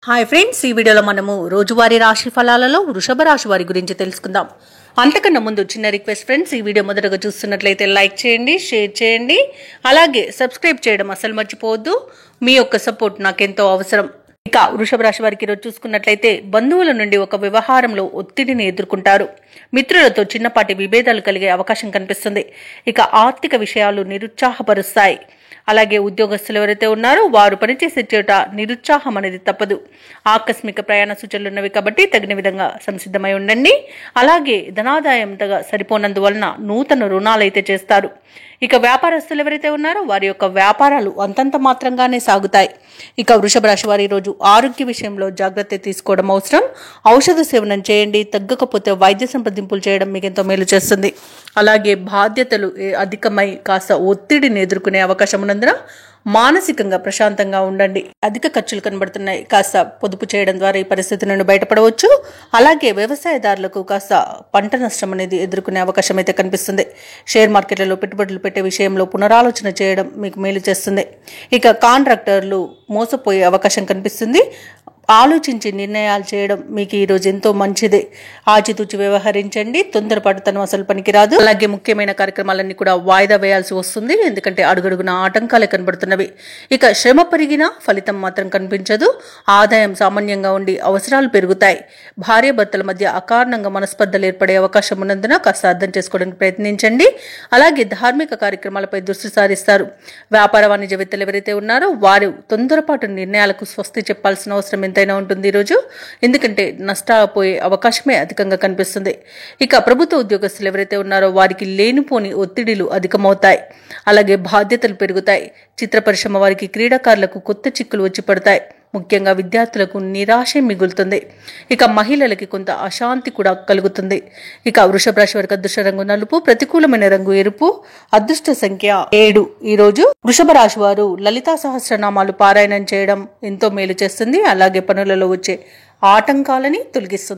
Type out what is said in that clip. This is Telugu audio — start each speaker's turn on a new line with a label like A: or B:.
A: హాయ్ ఫ్రెండ్స్, ఈ వీడియోలో మనము రోజువారీ రాశి ఫలాలలో వృషభ రాశి వారి గురించి తెలుసుకుందాం. అంతకన్నా ముందు చిన్న రిక్వెస్ట్ ఫ్రెండ్స్, ఈ వీడియో మొదటగా చూస్తున్నట్లయితే లైక్ చేయండి, షేర్ చేయండి, అలాగే సబ్స్క్రైబ్ చేయడం అసలు మర్చిపోవద్దు. మీ యొక్క సపోర్ట్ నాకెంతో అవసరం. ఇక వృషభ రాశి వారికి ఈరోజు చూసుకున్నట్లయితే బంధువుల నుండి ఒక వ్యవహారంలో ఒత్తిడిని ఎదుర్కొంటారు. మిత్రులతో చిన్నపాటి విభేదాలు కలిగే అవకాశం కనిపిస్తుంది. ఇక ఆర్థిక విషయాలు నిరుత్సాహపరుస్తాయి. అలాగే ఉద్యోగస్తులు ఎవరైతే ఉన్నారో వారు పనిచేసే చోట నిరుత్సాహం అనేది తప్పదు. ఆకస్మిక ప్రయాణ సూచనలు ఉన్నవి కాబట్టి తగిన విధంగా సంసిద్ధమై ఉండండి. అలాగే ధనాదాయం సరిపోనందువలన నూతన రుణాలు అయితే చేస్తారు. ఇక వ్యాపారస్తులు ఎవరైతే ఉన్నారో వారి యొక్క వ్యాపారాలు అంతంత మాత్రంగానే సాగుతాయి. ఇక వృషభ రాశి వారి రోజు ఆరోగ్య విషయంలో జాగ్రత్త తీసుకోవడం అవసరం. ఔషధ సేవనం చేయండి, తగ్గకపోతే వైద్య సంప్రదింపులు చేయడం మీకు ఎంతో మేలు చేస్తుంది. అలాగే బాధ్యతలు అధికమై కాస్త ఒత్తిడిని ఎదుర్కొనే అవకాశం ఉన్నందున మానసికంగా ప్రశాంతంగా ఉండండి. అధిక ఖర్చులు కనబడుతున్నాయి, కాస్త పొదుపు చేయడం ద్వారా ఈ పరిస్థితి నుండి బయటపడవచ్చు. అలాగే వ్యవసాయదారులకు కాస్త పంట నష్టం అనేది ఎదుర్కొనే అవకాశం అయితే కనిపిస్తుంది. షేర్ మార్కెట్లలో పెట్టుబడులు పెట్టే విషయంలో పునరాలోచన చేయడం మీకు మేలు చేస్తుంది. ఇక కాంట్రాక్టర్లు మోసపోయే అవకాశం కనిపిస్తుంది. ఆలోచించి నిర్ణయాలు చేయడం మీకు ఈరోజు ఎంతో మంచిదే. ఆచితూచి వ్యవహరించండి, తొందరపాటుతనం అసలు పనికిరాదు. అలాగే ముఖ్యమైన కార్యక్రమాలన్నీ కూడా వాయిదా వేయాల్సి వస్తుంది, ఎందుకంటే అడుగడుగున ఆటంకాలే కనబడుతున్నవి. ఇక శ్రమ పెరిగినా ఫలితం మాత్రం కనిపించదు. ఆదాయం సామాన్యంగా ఉండి అవసరాలు పెరుగుతాయి. భార్యాభర్తల మధ్య అకారణంగా మనస్పర్ధలు ఏర్పడే అవకాశం ఉన్నందున కాస్త అర్థం చేసుకోవడానికి ప్రయత్నించండి. అలాగే ధార్మిక కార్యక్రమాలపై దృష్టి సారిస్తారు. వ్యాపార వాణిజ్యవేత్తలు ఎవరైతే ఉన్నారో వారు తొందరపాటు నిర్ణయాలకు స్వస్తి చెప్పాల్సిన అవసరం ఎంతైనా ఉంటుంది ఈరోజు, ఎందుకంటే నష్టపోయే అవకాశమే అధికంగా కనిపిస్తుంది. ఇక ప్రభుత్వ ఉద్యోగస్తులు ఎవరైతే ఉన్నారో వారికి లేనిపోని ఒత్తిడిలు అధికమవుతాయి. అలాగే బాధ్యతలు పెరుగుతాయి. చిత్ర పరిశ్రమ వారికి, క్రీడాకారులకు కొత్త చిక్కులు వచ్చి పడతాయి. ముఖ్యంగా విద్యార్థులకు నిరాశ మిగులుతుంది. ఇక మహిళలకి కొంత అశాంతి కూడా కలుగుతుంది. ఇక వృషభ రాశి వారికి అదృష్ట రంగు నలుపు, ప్రతికూలమైన రంగు ఎరుపు, అదృష్ట సంఖ్య 7. ఈ రోజు వృషభ రాశి వారు లలితా సహస్రనామాలు పారాయణం చేయడం ఎంతో మేలు చేస్తుంది. అలాగే పనులలో వచ్చే ఆటంకాలని తొలగిస్తుంది.